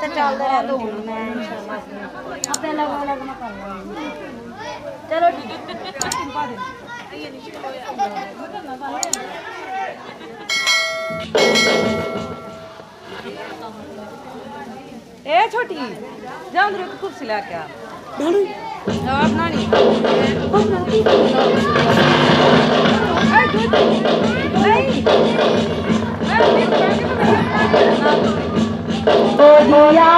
तो चलते रहते हूँ मैं इंशाल्लाह अपने अलग मैं कर लूँगी। चलो ए छोटी जाओ मेरे को कुर्सी ला के अपना नहीं ओ दिया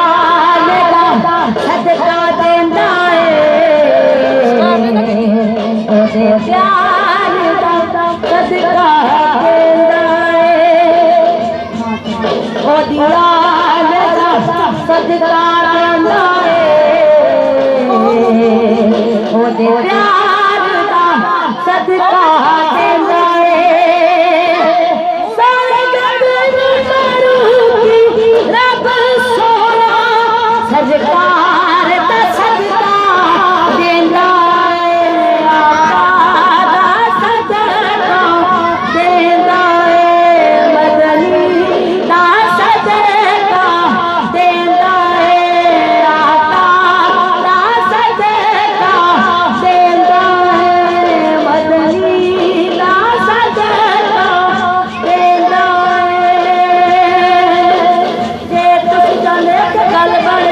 सदका देंदा ओ दे प्यार दा सदका देंदा ओ दिया सदका देंदा ओ दे प्यार दा सदका देंदा सरकार दा सदका देंदा आका दा सदका देंदा मदनी दा सदका देंदा आका दा सदका देंदा मदनी दा सदका देंदा जे तुसी जाने गल बन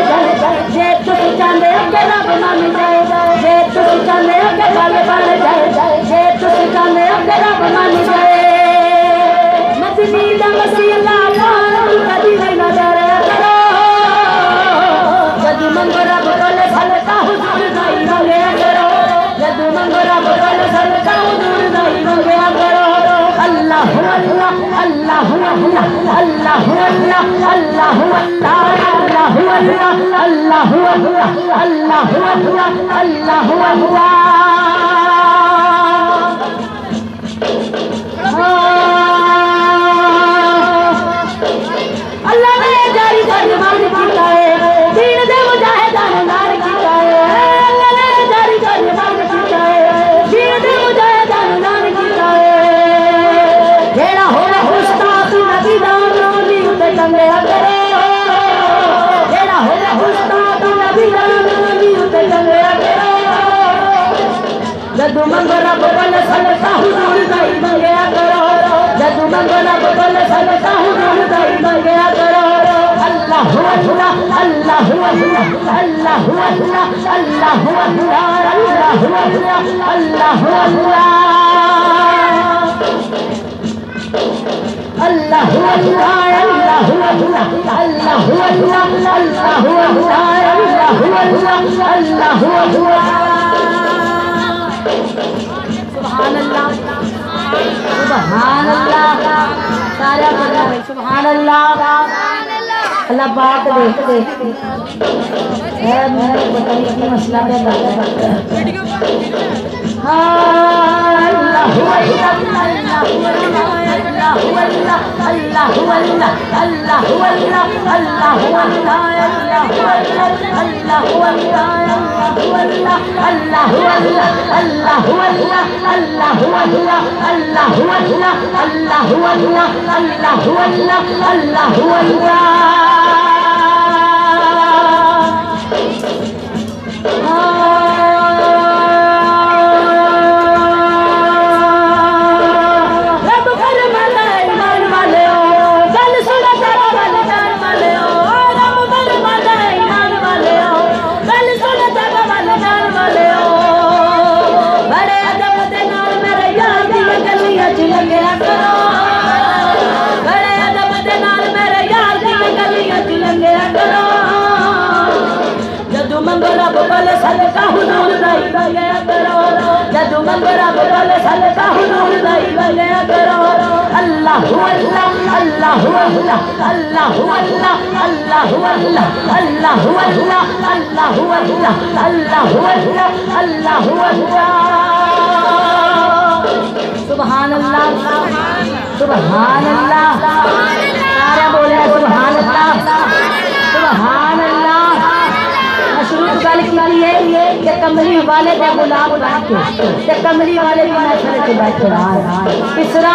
जे तुसी चाहते हो कि रब मान जाए जे तुसी चाहते हो कि गल बन जाए जे तुसी चाहते हो कि रब मान जाए मदनी दा वसीला कदी नहीं नजर करो जदू मंगो रब कोल सदका हुजूर दाई मंगया करो जदू मंगो रब कोल सदका हुजूर दाई मंगया करो अल्लाह अल्लाह अल्लाह अल्लाह अल्लाह अल्लाह अल्लाह अल्लाह अल्लाह अल्लाह अल्लाह अल्लाह अल्लाह ने जारी फरमान किया है दीन दे मुजाहिदां नु नार किया है अल्लाह ने जारी फरमान किया है दीन दे मुजाहिदां नु नार किया है जेड़ा होवे उस्ताद नबी दा नूरी उते टंगया करे जेड़ा होवे उस्ताद नबी दा नूरी उते टंगया करे जदू मंगो रब कोल सदका हुजूर दाई मंगया करो जदू मंगो रब कोल सदका हुजूर दाई मंगया करो अल्लाह अल्लाह अल्लाह अल्लाह अल्लाह अल्लाह अल्लाह अल्लाह अल्लाह सुभान अल्लाह सुभान अल्लाह सारा बोला सुभान अल्लाह अल्लाह बात देखते है मेरा पता नहीं क्या मसला है हाँ अल्लाह अल्लाह सदका हुजूर दाई मंगया करो जदू मंगो रब कोल सदका हुजूर दाई मंगया करो अल्लाह अल्लाह अल्लाह अल्लाह अल्लाह अल्लाह अल्लाह अल्लाह अल्लाह अल्लाह अल्लाह सुभान अल्लाह सुभान अल्लाह सारा बोले सुभान अल्लाह सुभान अल्लाह गल की कि कमली वाले का गुलाम बन के कमली वाले भी नशे च बैठे तीसरा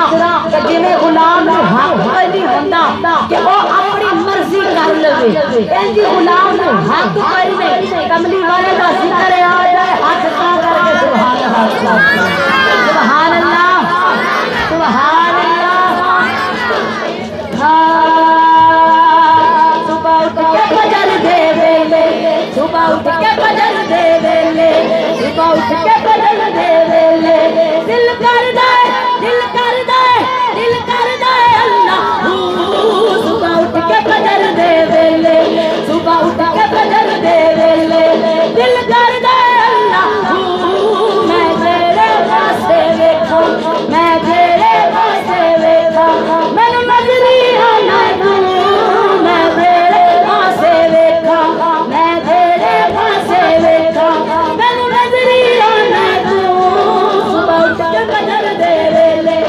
कि जिवें गुलाम हक नहीं होंदा कि वो अपनी मर्जी कर लवे इंज गुलाम ने हक पर में कमली वाले का जिक्र आ जाए हाथ का करके सुभान अल्लाह सुभान अल्लाह सुभान अल्लाह। सुबह उठ के फजर दे वेले सुबह उठ के फजर दे वेले सुबह उठ के फजर दे वेले दिल कर दे दिल कर दे दिल कर दे अल्लाह सुबह उठ के फजर दे वेले सुबह उठ के फजर दे वेले दिल कर दे अल्लाह मैं तेरे पासे वेखो मैं तेरे पासे वेखो मैनू नजरी आना तू मैं तेरे पासे वेखो मैं तेरे पासे वेखो मैनू नजरी आना तू सुबह उठ के फजर दे वेले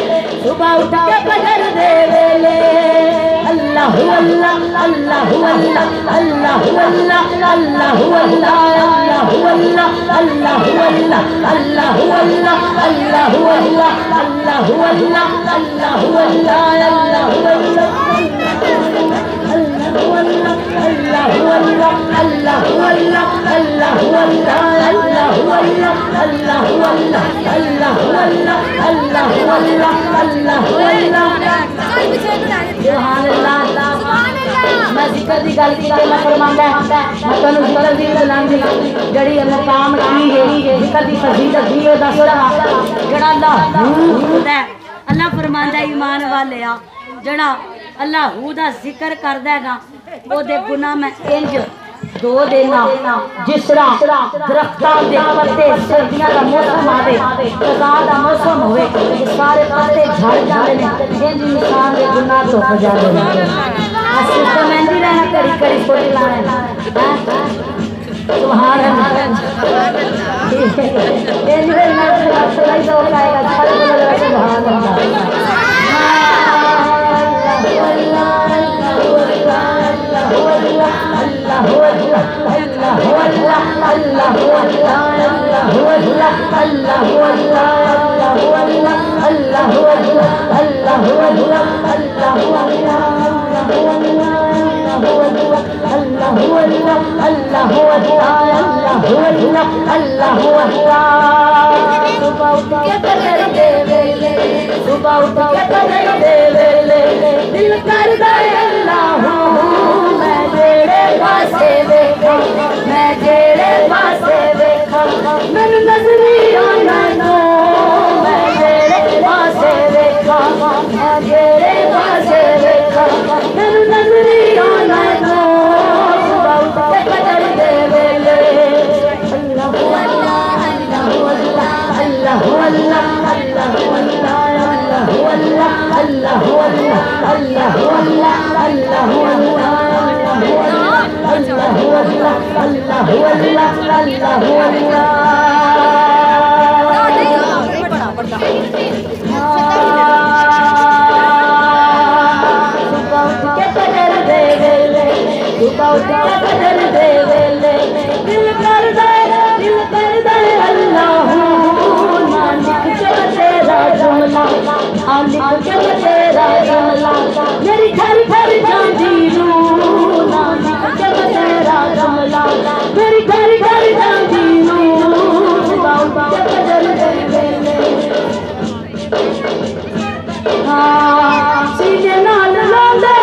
सुबह उठ के फजर दे वेले अल्लाह अल्लाह अल्लाह अल्लाह अल्लाह अल्लाह अल्लाह अल्लाह अल्लाह अल्लाह अल्लाह अल्लाह अल्लाह अल्लाह अल्लाह अल्लाह अल्लाह अल्लाह मैं जिक्र की गल की मैं फरमांदा मैं तैनूं जिक्र दी बुलंदी जड़ी मकाम की है जिक्र दी फजीलत दी दस रहा जड़ा अल्लाह हुंदा अल्लाह फरमांदा ईमान वाले आ जड़ा अल्लाह दा जिक्र करदा है ना ओदे गुनाह मैं इंज दो देना जिस तरह दरख्तां दे पत्ते सर्दियां दा मौसम आवे खज़ां दा मौसम होवे सारे पत्ते झड़ जांदे ने इंज इंसान दे गुनाह धुप जांदे ने असि तो मेहंदी रहना कड़ी कड़ी फोटो लाने सुभान अल्लाह ये मेरे नाम से सलाई तो आएगा सुभान अल्लाह सुबह उठ के फजर दे वेले दिल करदा अल्लाह मैं तेरे पासे वेखा मैं तेरे पासे वेखा मैनू नजरी आना तू मैं तेरे पासे वेखा मैं तेरे पासे वेखा मैनू नजरी आना तू सुबह उठ के फजर दे वेले अल्लाह अल्लाह अल्लाह अल्लाह अल्लाह मेरी घर घर जाती मेरी घर घर जाती सीने नाल लांदे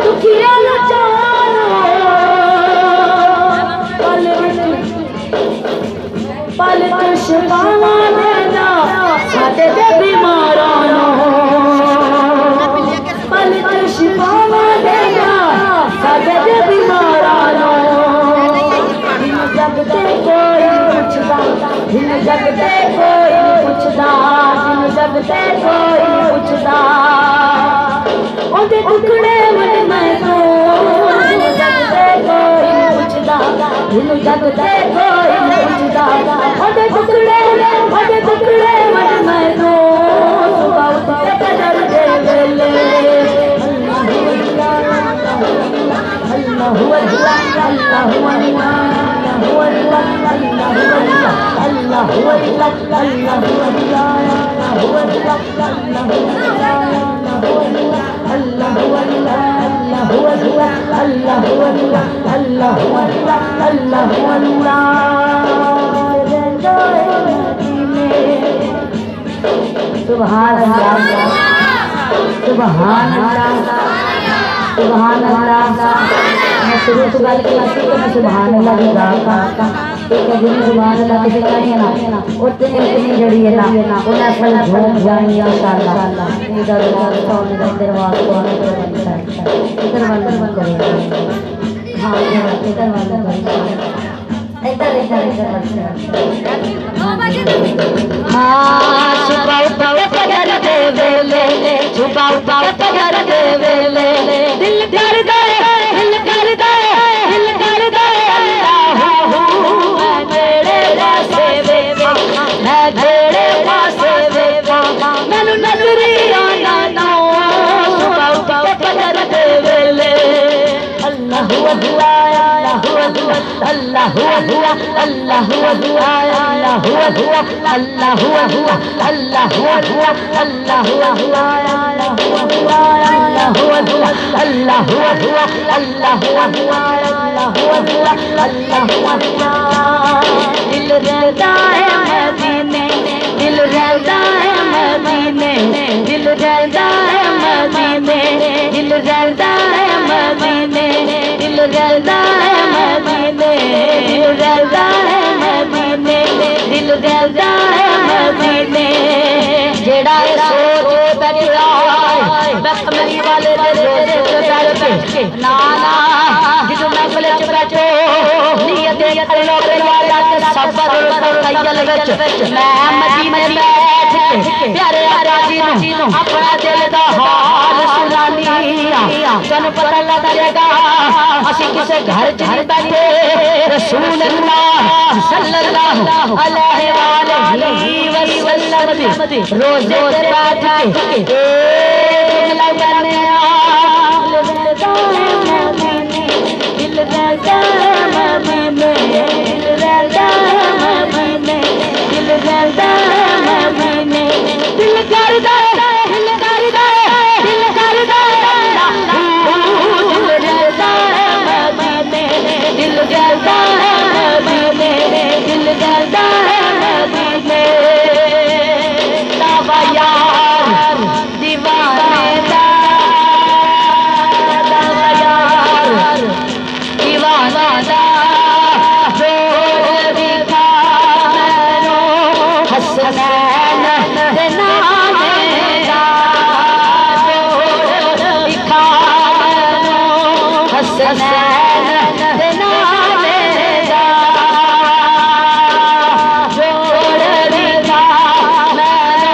दुखिया पल शिफावा देना साडे ते बीमारां पल शिफावा देना साडे ते बीमारां जग ते कोई पुछदा जग ते कोई पुछदा जग ते कोई पुछदा ओदे टुकड़े मन मैं तो जग ते कोई पुछदा जग ते कोई पुछदा ओदे टुकड़े मन मैं तो सुबह उठ के फजर दे वेले अल्लाह अल्लाह अल्लाह अल्लाह अल्लाह अल्लाह अल्लाह सुभान अल्लाह सुभान अल्लाह सुभान अल्लाह। मैं शुरू से गल की तो मैं सुभान अल्लाह की गा एक दिन सुभान अल्लाह के कहे ना उतनी इतनी जड़ी है ना उन्हें फल झूम जाएंगे इंशाअल्लाह। इधर इधर वाला कौन इधर वाला करेगा। हाँ इधर वाला करेगा इधर इधर इधर हाँ सुबह उठा पगर दे वेले सुबह उठा पगर दे वेले दिल कर दे दिल कर दे दिल कर दे अल्लाह मेरे पासे वे मैं तेरे पासे वे मैनू नजरी आना ना सुबह उठा पगर दे वेले अल्लाह अल्लाह अल्लाह हुआ अल्लाह हुआ अल्लाह हुआ अल्लाह हुआ अल्लाह हुआ अल्लाह हुआ अल्लाह हुआ अल्लाह हुआ अल्लाह हुआ अल्लाह हुआ अल्लाह हुआ दिल रहता है मदीने दिल रहता है मदीने दिल रहता है मदीने दिल रहता है मदीने दिल रहता है मदीने दिल रहता है मदीने दिल रहता है मदीने जेड़ा सोच बैठा कमली वाले बैठ के ना ना जिस महफिल च बैठो नियत अल्लाह वाला ते सबर तैयल विच मैं मदीने बैठ के प्यारे आका जी नू अपना दिल दा हाल सुनानी तन पता लग जाएगा असी किसे घर च नहीं बैठे रसूल अल्लाह सल्लल्लाहु अलैहि वसल्लम रोजे पे बैठ के जुमला करने दिल रहता है मदीने दिल रहता है मदीने दिल रहता है मदीने दिल करदा दिल करदा दिल करदा दिल रहता है मदीने दिल रहता है मदीने दिल रहता है मदीने दावा यार दीवाने दावा यार दीवाना दा जोर दिखा मैनू हसनैन दे नामे दा जोर दिखा मैनू हसनैन दे नामे दा जोर दिखा मैनू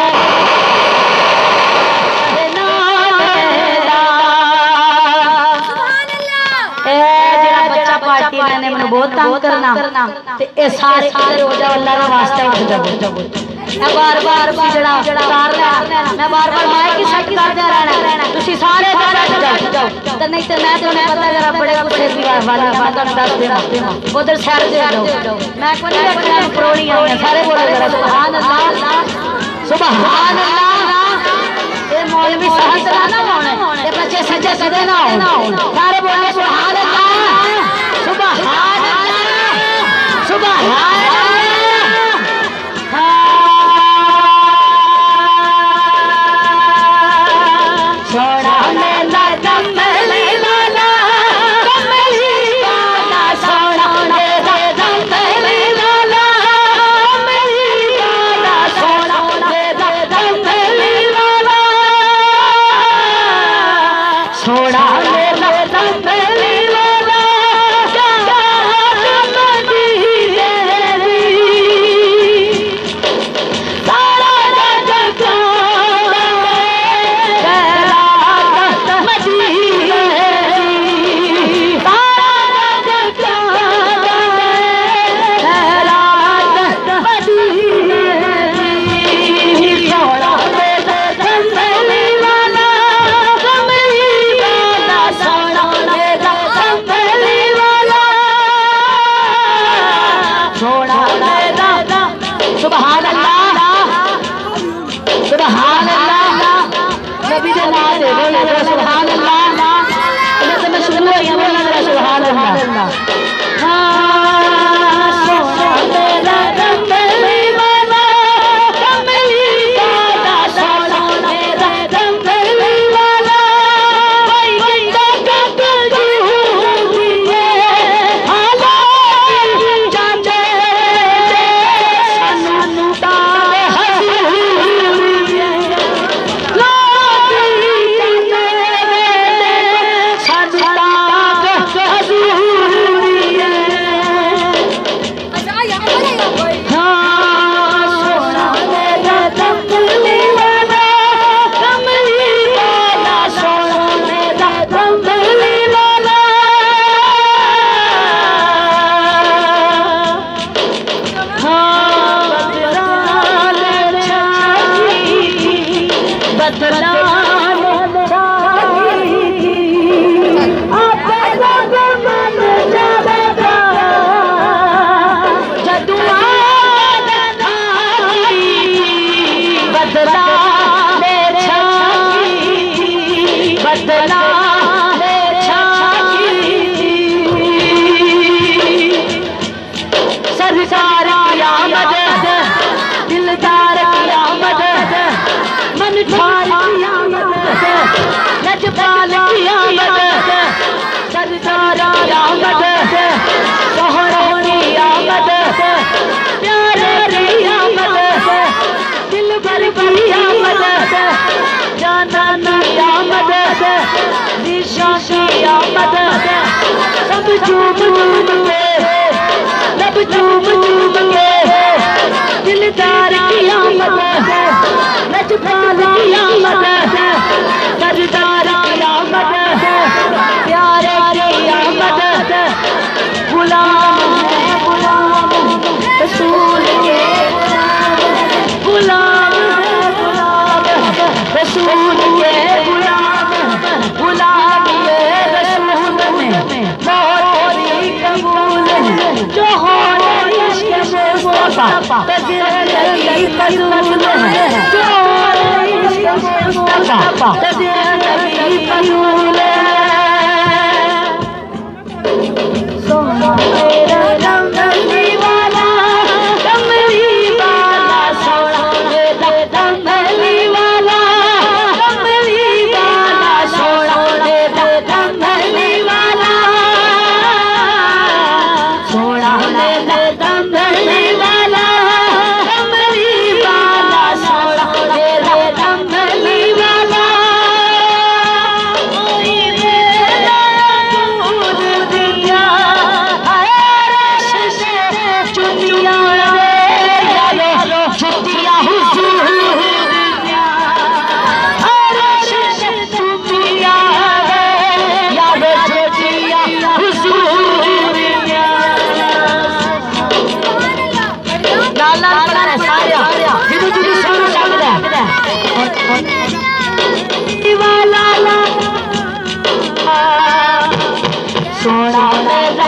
दे नामे दा। पार्टी मैंने मैंने बहुत तंग करना ते ए सारे रोजा अल्लाह दा वास्ता उठ जाओ मैं बार बार जड़ा तार लेना मैं बार बार माइक की सेट करदा रहना तुसी सारे बैठ जाओ ते नहीं ते मैं तो उन्हें पता जरा बड़े गुस्से दी वाली मैं तो दस देना उधर सैर दे जाओ मैं कोई नहीं अपना प्रोणी आई सारे बोलो जरा सुभान अल्लाह सुभान अल्लाह ए मौलवी साहब ना होने ए बच्चे सच्चे सदे ना हो सारे बोलो सुभान अल्लाह सुभान अल्लाह सुभान अल्लाह सोना मेरा कमली वाला सोना मेरा कमली वाला सोना मेरा कमली वाला सोना मेरा कमली वाला सोना बदनाम सरकार की आमद दिलदार की आमद मन ठार की आमद लजपाल की आमद सरकार की आमद सोहरों की आमद प्यारे की आमद दिल भर की आमद जाना की आमद दिशा की आमद सब झूम झूम के सब झूम झूम के दिलदार की आमद लजपाल की आमद सरदार की आमद प्यारे की आमद गुलाम रसूल के गुलाम रसूल के गुलाम रसूल में बहुत ही कबूल जो हो इश्क़ मुस्तफ़ा तज़ियली फ़ज़ूल है जो इश्क़ मुस्तफ़ा तज़ियली फ़ज़ूल है सोना मेरा कमली वाला सोना मेरा कमली वाला सोना मेरा कमली वाला सोना मेरा कमली वाला सोना मेरा कमली वाला सोना मेरा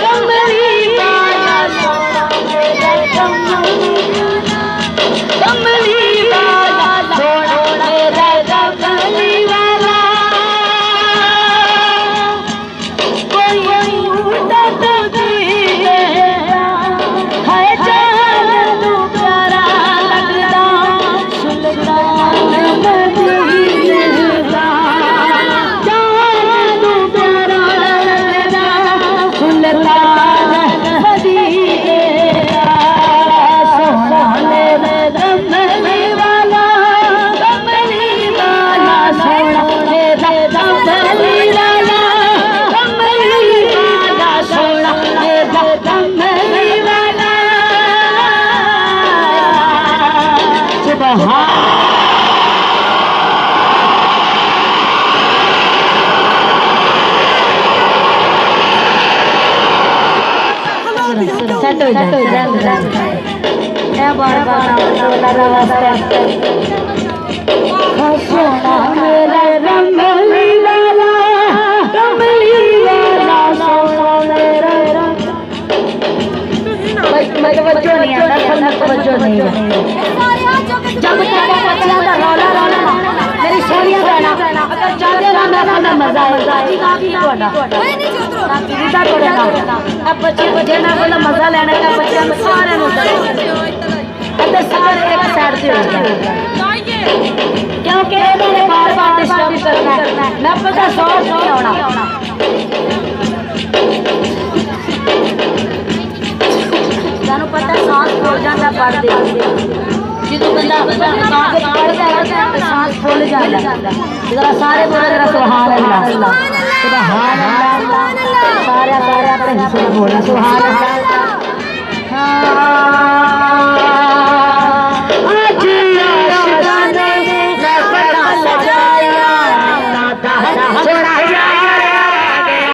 कमली वाला सोना मेरा कमली वाला सोना मेरा कमली वाला कोई उड़ता है जान तू प्यारा लगदा सुल्तान मदीना सोना मेरा कमली वाला सोना मेरा तवज्जो नहीं आता तवज्जो नहीं जब तक बच्चा का रौला रौला मेरी सोनिया बहना अगर जादे ना मजा आएगा अब बच्चे ना बोला मजा लेने का बच्चा सारे सारे एक साइड से क्योंकि इन्होंने बार बार डिस्टर्ब करना है मैं पता शौक नहीं होना जानो पता सांस फूल जाता पढ़ दे जो बंदा पढ़ता है सांस फूल जाता जरा सारे बोले जरा सुभान अल्लाह सुभान अल्लाह सारे सारे अपने हिस्से में बोलना सुभान अल्लाह